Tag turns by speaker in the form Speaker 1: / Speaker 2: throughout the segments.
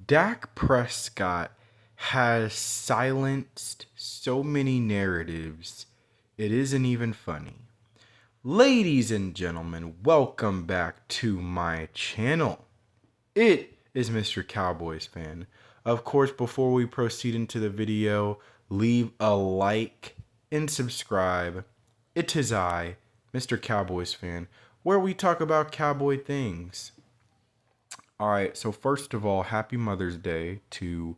Speaker 1: Dak Prescott has silenced so many narratives, it isn't even funny. Ladies and gentlemen, welcome back to my channel. It is Mr. Cowboys Fan. Of course, before we proceed into the video, leave a like and subscribe. It is I, Mr. Cowboys Fan, where we talk about cowboy things. Alright, so first of all, happy Mother's Day to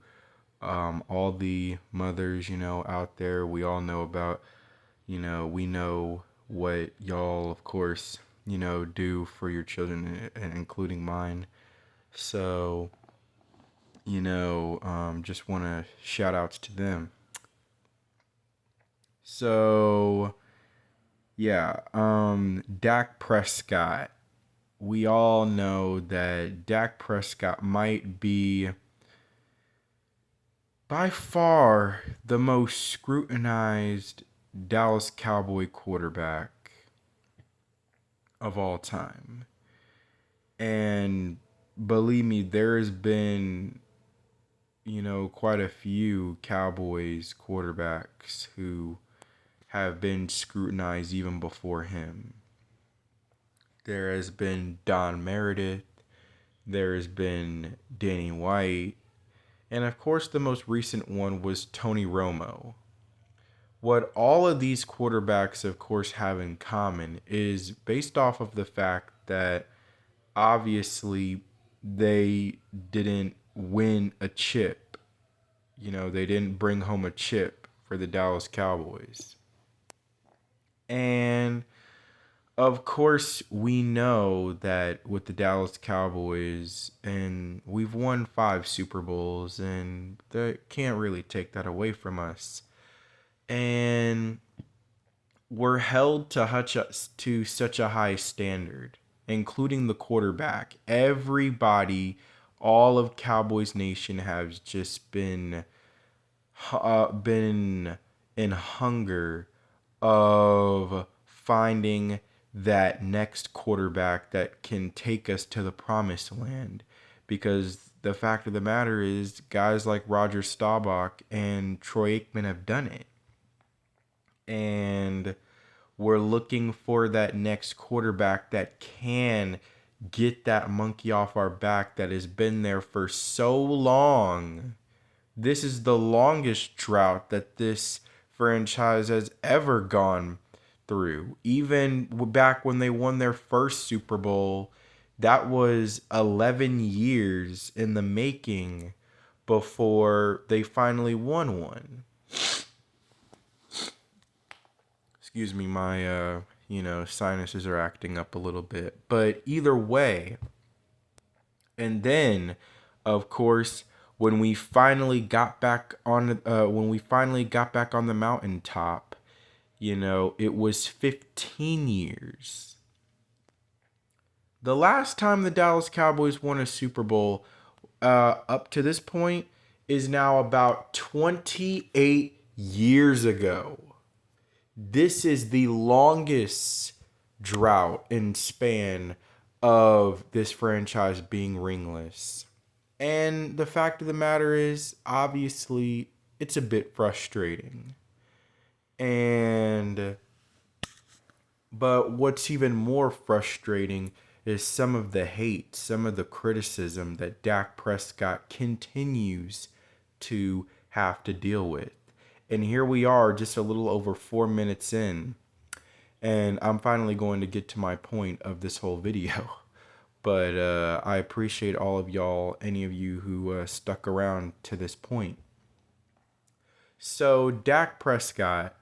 Speaker 1: all the mothers, out there. We all know about, we know what y'all, of course, do for your children, and including mine. So, just want to shout outs to them. So, yeah, Dak Prescott. We all know that Dak Prescott might be by far the most scrutinized Dallas Cowboy quarterback of all time. And believe me, there has been, quite a few Cowboys quarterbacks who have been scrutinized even before him. There has been Don Meredith. There has been Danny White. And of course, the most recent one was Tony Romo. What all of these quarterbacks, of course, have in common is based off of the fact that obviously they didn't win a chip. They didn't bring home a chip for the Dallas Cowboys. And of course, we know that with the Dallas Cowboys, and we've won 5 Super Bowls, and they can't really take that away from us. And we're held to such a high standard, including the quarterback. Everybody, all of Cowboys Nation, has just been in hunger of finding that next quarterback that can take us to the promised land. Because the fact of the matter is, guys like Roger Staubach and Troy Aikman have done it. And we're looking for that next quarterback that can get that monkey off our back that has been there for so long. This is the longest drought that this franchise has ever gone through. Even back when they won their first Super Bowl, that was 11 years in the making before they finally won one. Excuse me, my sinuses are acting up a little bit. But either way, and then, of course, when we finally got back on the mountaintop, it was 15 years. The last time the Dallas Cowboys won a Super Bowl up to this point is now about 28 years ago. This is the longest drought and span of this franchise being ringless. And the fact of the matter is, obviously, it's a bit frustrating. But what's even more frustrating is some of the hate, some of the criticism that Dak Prescott continues to have to deal with. And here we are, just a little over 4 minutes in, and I'm finally going to get to my point of this whole video. But I appreciate all of y'all, any of you who stuck around to this point. So Dak Prescott,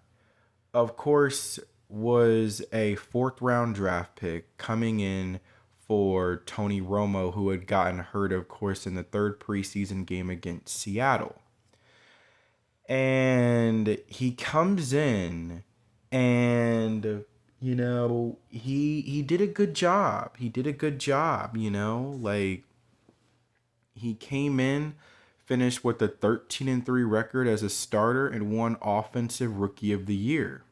Speaker 1: of course, was a 4th round draft pick coming in for Tony Romo, who had gotten hurt, of course, in the 3rd preseason game against Seattle. And he comes in and, he did a good job. He came in, finished with a 13-3 record as a starter, and won Offensive Rookie of the Year.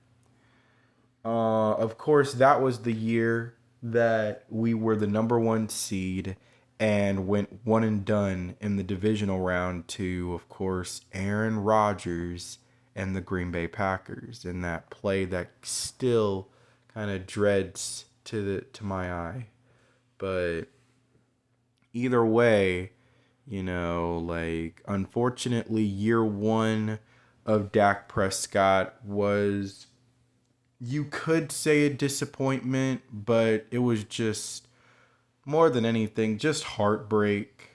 Speaker 1: Of course, that was the year that we were the number 1 seed, and went one and done in the divisional round to, of course, Aaron Rodgers and the Green Bay Packers in that play that still kind of dreads to my eye. But either way, unfortunately, year one of Dak Prescott was, you could say, a disappointment, but it was just more than anything, just heartbreak.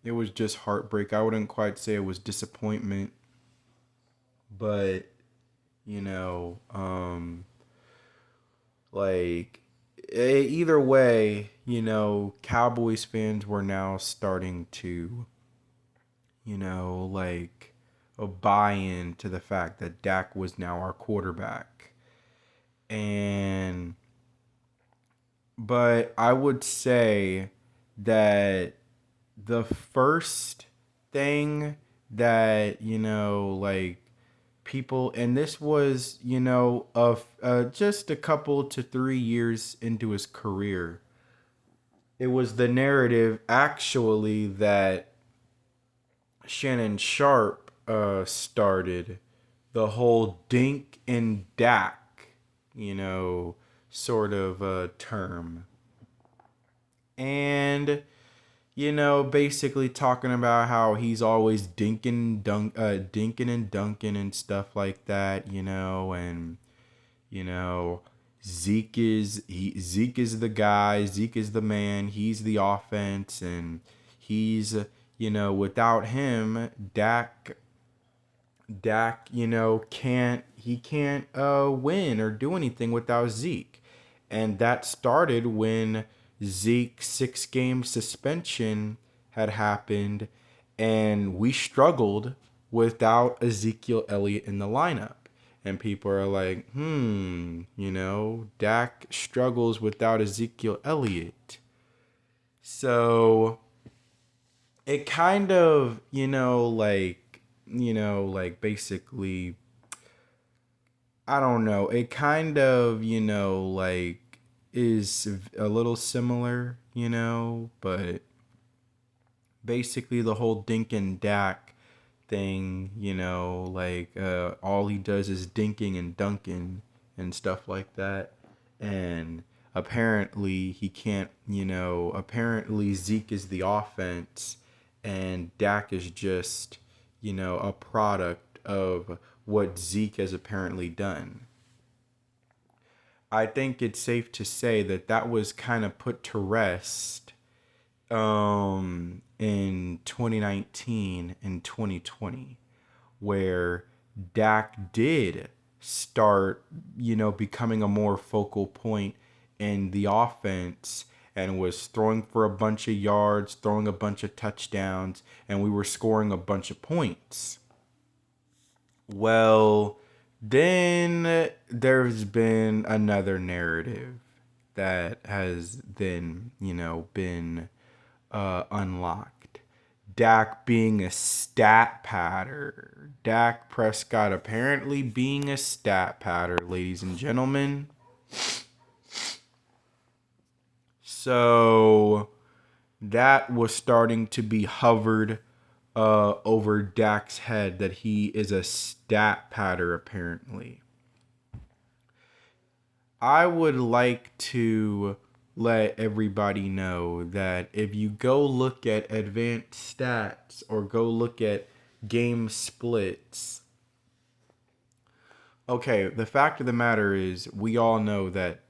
Speaker 1: It was just heartbreak. I wouldn't quite say it was disappointment, but you know, um, like either way, Cowboys fans were now starting to, a buy-in to the fact that Dak was now our quarterback. But I would say that the first thing that, people, and this was, just a couple to 3 years into his career, it was the narrative actually that Shannon Sharp started, the whole Dink and Dak, sort of term. And, basically talking about how he's always dinking and dunking and stuff like that, and, Zeke is the guy, Zeke is the man, he's the offense, and he's, without him, Dak, can't win or do anything without Zeke. And that started when Zeke's 6-game suspension had happened, and we struggled without Ezekiel Elliott in the lineup. And people are like, Dak struggles without Ezekiel Elliott. So it kind of, basically, I don't know, it kind of, is a little similar, but basically the whole Dink and Dak thing, all he does is dinking and dunking and stuff like that. And apparently he can't, apparently Zeke is the offense and Dak is just, a product of what Zeke has apparently done. I think it's safe to say that was kind of put to rest in 2019 and 2020, where Dak did start, becoming a more focal point in the offense and was throwing for a bunch of yards, throwing a bunch of touchdowns, and we were scoring a bunch of points. Well, then there's been another narrative that has then, been unlocked. Dak being a stat patter. Dak Prescott apparently being a stat patter, ladies and gentlemen. So that was starting to be hovered over Dak's head, that he is a stat patter apparently. I would like to let everybody know that if you go look at advanced stats or go look at game splits, okay, the fact of the matter is we all know that,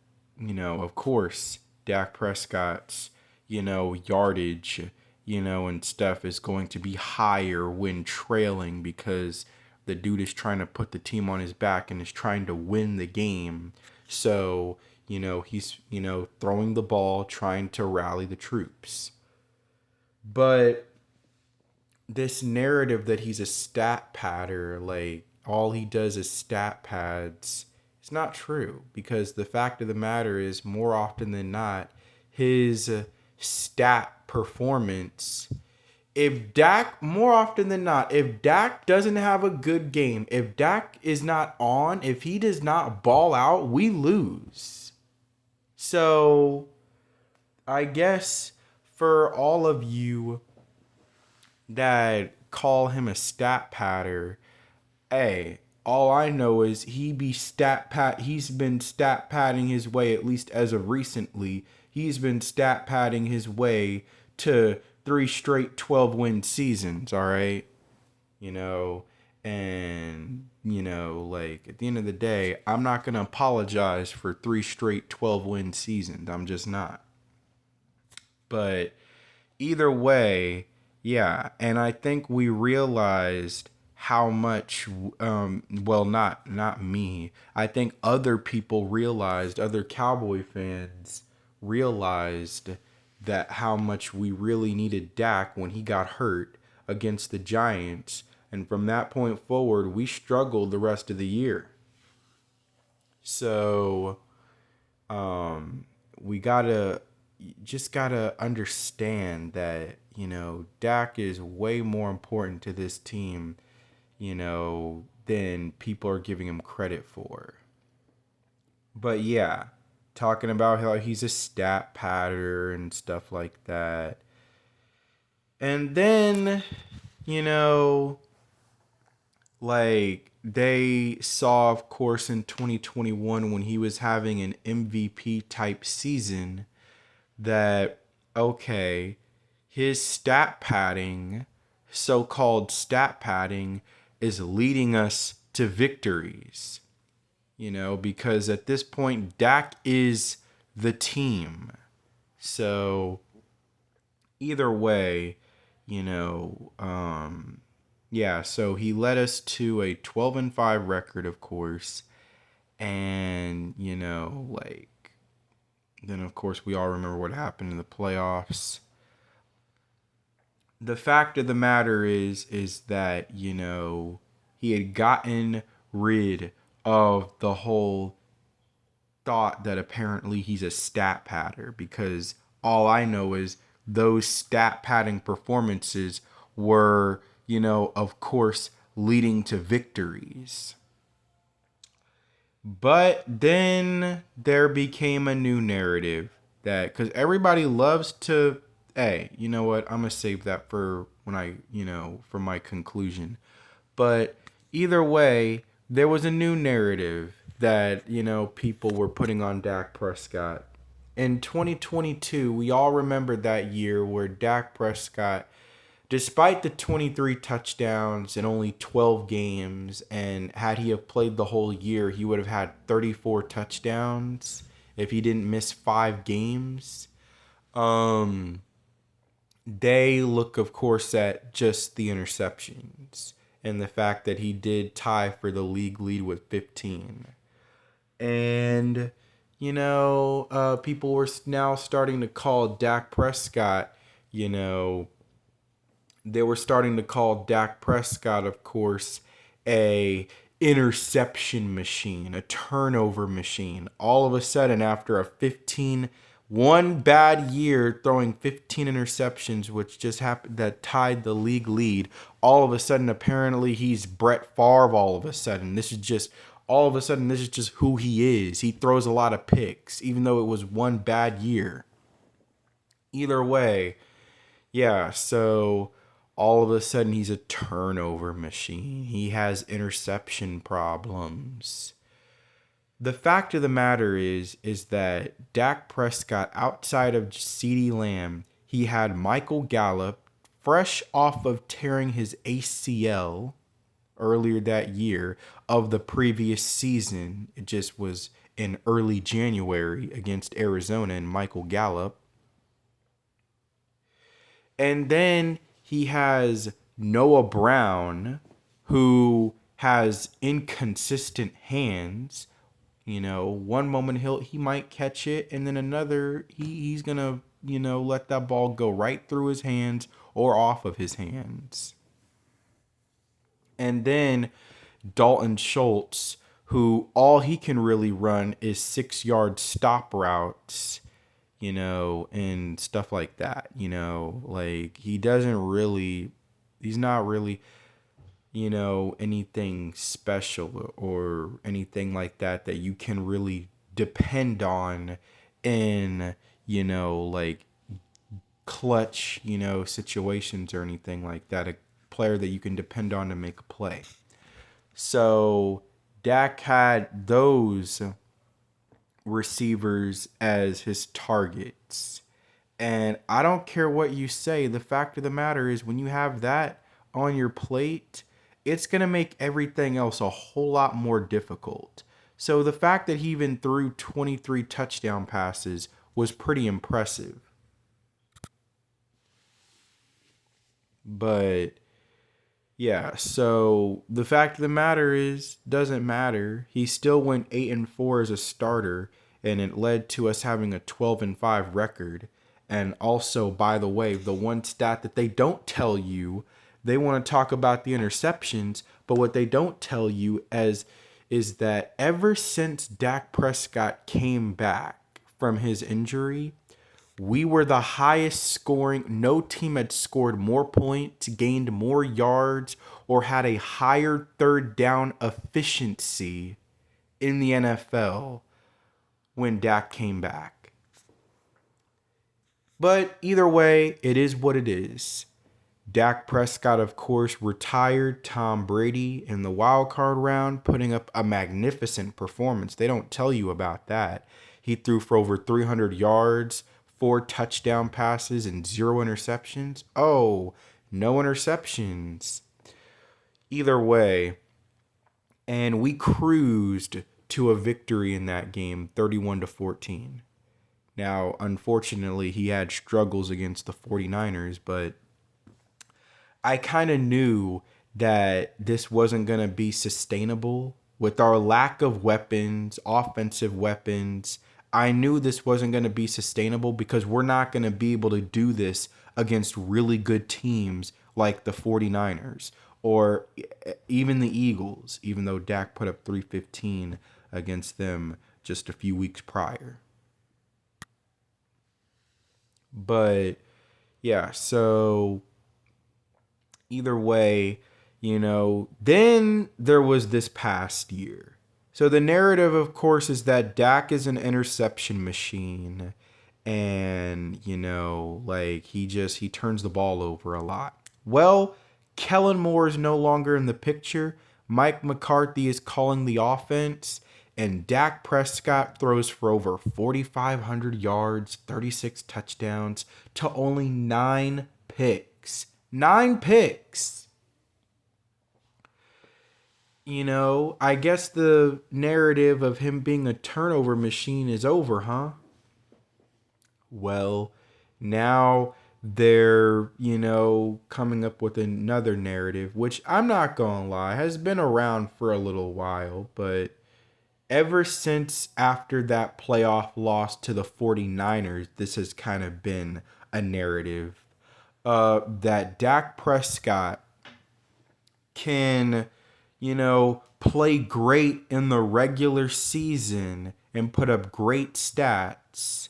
Speaker 1: of course, Dak Prescott's, yardage, and stuff is going to be higher when trailing because the dude is trying to put the team on his back and is trying to win the game. So, he's, throwing the ball, trying to rally the troops. But this narrative that he's a stat patter, like all he does is stat pads, it's not true, because the fact of the matter is, more often than not, his stat performance, if Dak doesn't have a good game, if Dak is not on, if he does not ball out, we lose. So I guess for all of you that call him a stat patter, hey, all I know is he's been stat padding his way, at least as of recently. He's been stat padding his way to 3 straight 12-win seasons, all right? You know, and like at the end of the day, I'm not going to apologize for 3 straight 12-win seasons. I'm just not. But either way, yeah, and I think we realized how much well, not me. I think other people realized, other Cowboy fans realized that how much we really needed Dak when he got hurt against the Giants, and from that point forward, we struggled the rest of the year. So, we just gotta understand that Dak is way more important to this team, than people are giving him credit for. But yeah, talking about how he's a stat patter and stuff like that. And then, you know, like they saw, of course, in 2021 when he was having an MVP type season that, okay, his stat padding, so-called stat padding, is leading us to victories. Because at this point, Dak is the team. So either way, yeah, so he led us to a 12-5 record, of course. And, then of course we all remember what happened in the playoffs. The fact of the matter is that, he had gotten rid of the whole thought that apparently he's a stat patter, because all I know is those stat padding performances were, of course, leading to victories. But then there became a new narrative that, because everybody loves to, hey, you know what? I'm going to save that for when for my conclusion. But either way, there was a new narrative that, people were putting on Dak Prescott. In 2022, we all remember that year where Dak Prescott, despite the 23 touchdowns in only 12 games, and had he have played the whole year, he would have had 34 touchdowns if he didn't miss 5 games. They look, of course, at just the interceptions and the fact that he did tie for the league lead with 15. And, people were now starting to call Dak Prescott, they were starting to call Dak Prescott, of course, a interception machine, a turnover machine. All of a sudden, after one bad year throwing 15 interceptions, which just happened, that tied the league lead, all of a sudden, apparently he's Brett Favre. All of a sudden, this is just who he is. He throws a lot of picks, even though it was one bad year. Either way, yeah, so all of a sudden he's a turnover machine. He has interception problems. The fact of the matter is that Dak Prescott, outside of CeeDee Lamb, he had Michael Gallup, fresh off of tearing his ACL earlier that year of the previous season. It just was in early January against Arizona, and Michael Gallup. And then he has Noah Brown, who has inconsistent hands. One moment he might catch it, and then another he's gonna let that ball go right through his hands or off of his hands. And then Dalton Schultz, who all he can really run is 6-yard stop routes, and stuff like that. Like he's not really, anything special or anything like that you can really depend on in, like clutch, situations or anything like that. A player that you can depend on to make a play. So Dak had those receivers as his targets. And I don't care what you say. The fact of the matter is, when you have that on your plate, it's going to make everything else a whole lot more difficult. So the fact that he even threw 23 touchdown passes was pretty impressive. But yeah, so the fact of the matter is, doesn't matter. He still went 8-4 as a starter, and it led to us having a 12-5 record. And also, by the way, the one stat that they don't tell you, they want to talk about the interceptions, but what they don't tell you is that ever since Dak Prescott came back from his injury, we were the highest scoring. No team had scored more points, gained more yards, or had a higher third down efficiency in the NFL when Dak came back. But either way, it is what it is. Dak Prescott, of course, retired Tom Brady in the wild card round, putting up a magnificent performance. They don't tell you about that. He threw for over 300 yards, 4 touchdown passes, and 0 interceptions. Oh, no interceptions. Either way, and we cruised to a victory in that game, 31-14. Now, unfortunately, he had struggles against the 49ers, but I kind of knew that this wasn't going to be sustainable with our lack of weapons, offensive weapons. I knew this wasn't going to be sustainable because we're not going to be able to do this against really good teams like the 49ers or even the Eagles, even though Dak put up 315 against them just a few weeks prior. But yeah, so either way, then there was this past year. So the narrative, of course, is that Dak is an interception machine and, he turns the ball over a lot. Well, Kellen Moore is no longer in the picture. Mike McCarthy is calling the offense, and Dak Prescott throws for over 4,500 yards, 36 touchdowns to only 9 picks. 9 picks. I guess the narrative of him being a turnover machine is over, huh? Well, now they're, coming up with another narrative, which I'm not going to lie, has been around for a little while, but ever since after that playoff loss to the 49ers, this has kind of been a narrative that Dak Prescott can, play great in the regular season and put up great stats.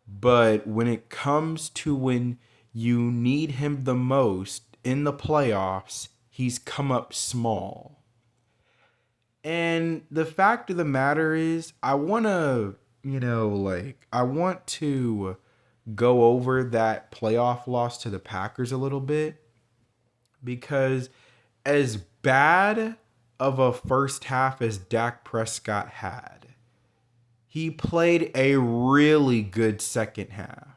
Speaker 1: But when it comes to when you need him the most in the playoffs, he's come up small. And the fact of the matter is, I want to go over that playoff loss to the Packers a little bit, because as bad of a first half as Dak Prescott had, he played a really good second half.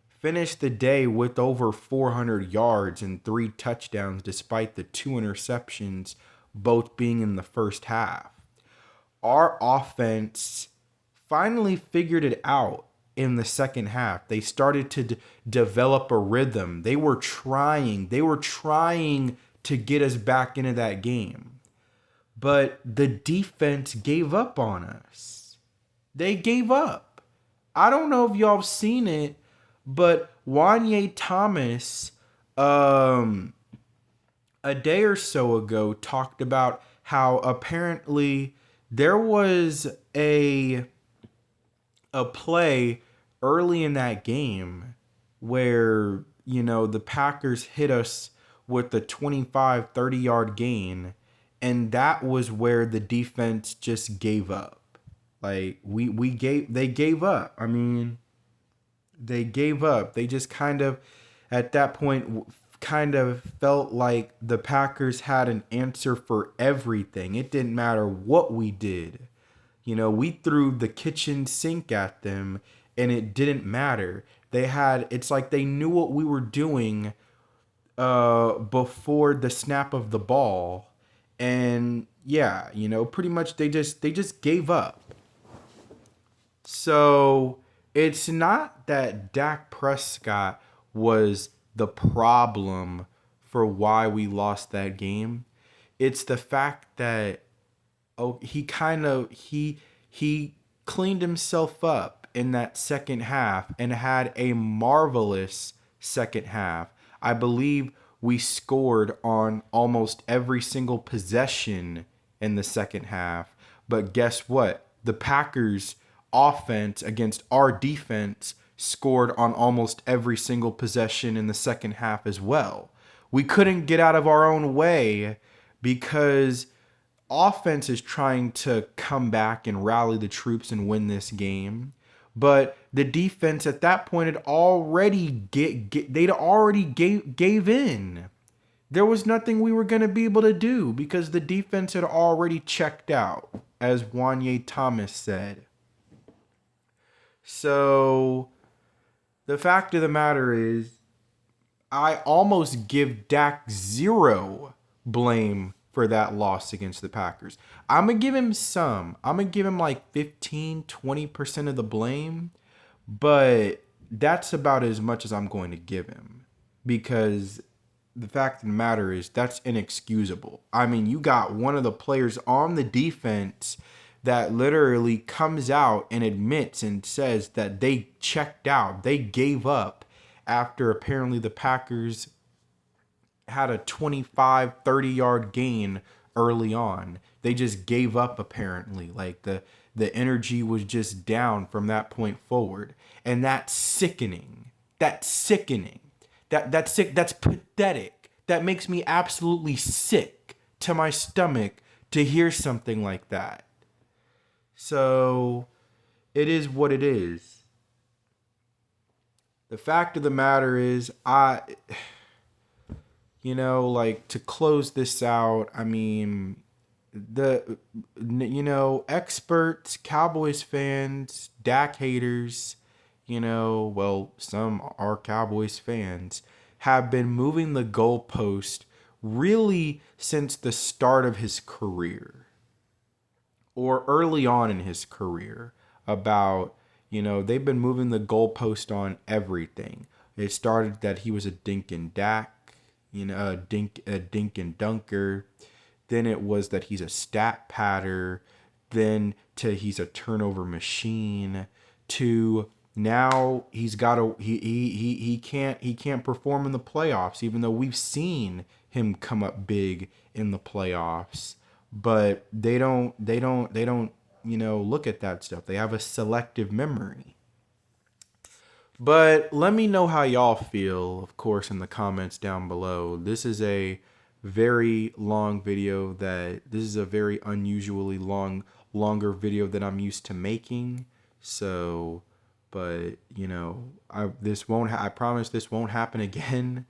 Speaker 1: Finished the day with over 400 yards and 3 touchdowns despite the 2 interceptions, both being in the first half. Our offense finally figured it out in the second half. They started to develop a rhythm. They were trying to get us back into that game. But the defense gave up on us. They gave up. I don't know if y'all have seen it, but Wanye Thomas, a day or so ago, talked about how apparently there was a play early in that game where, the Packers hit us with a 25, 30-yard gain, and that was where the defense just gave up. Like, they gave up. I mean, They gave up. They just kind of, at that point, kind of felt like the Packers had an answer for everything. It didn't matter what we did. We threw the kitchen sink at them and it didn't matter. It's like they knew what we were doing before the snap of the ball. And yeah, pretty much they just gave up. So it's not that Dak Prescott was the problem for why we lost that game. It's the fact that he cleaned himself up in that second half and had a marvelous second half. I believe we scored on almost every single possession in the second half. But guess what? The Packers offense against our defense scored on almost every single possession in the second half as well. We couldn't get out of our own way because offense is trying to come back and rally the troops and win this game. But the defense at that point had already gave in. There was nothing we were going to be able to do because the defense had already checked out, as Wanye Thomas said. So the fact of the matter is, I almost give Dak zero blame for that loss against the Packers. I'm going to give him some. I'm going to give him like 15-20% of the blame, but that's about as much as I'm going to give him because the fact of the matter is that's inexcusable. I mean, you got one of the players on the defense that literally comes out and admits and says that they checked out. They gave up after apparently the Packers had a 25, 30-yard gain early on. They just gave up apparently. Like the energy was just down from that point forward. And that's sickening. That's sickening. That's sick. That's pathetic. That makes me absolutely sick to my stomach to hear something like that. So it is what it is. The fact of the matter is, to close this out, I mean, experts, Cowboys fans, Dak haters, some are Cowboys fans, have been moving the goalpost really since the start of his career or early on in his career about, they've been moving the goalpost on everything. It started that he was a dink and Dak, a dink and dunker. Then it was that he's a stat patter. Then to he's a turnover machine. To now he can't perform in the playoffs, even though we've seen him come up big in the playoffs. But they don't look at that stuff. They have a selective memory. But let me know how y'all feel, of course, in the comments down below. This is a very long video this is a very unusually longer video than I'm used to making. So, but I promise this won't happen again.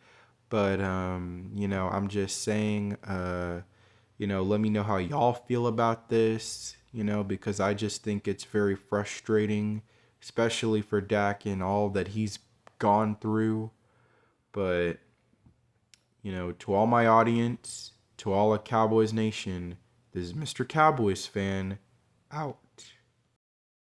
Speaker 1: But I'm just saying, let me know how y'all feel about this, because I just think it's very frustrating, especially for Dak and all that he's gone through. But, to all my audience, to all of Cowboys Nation, this is Mr. Cowboys Fan, out.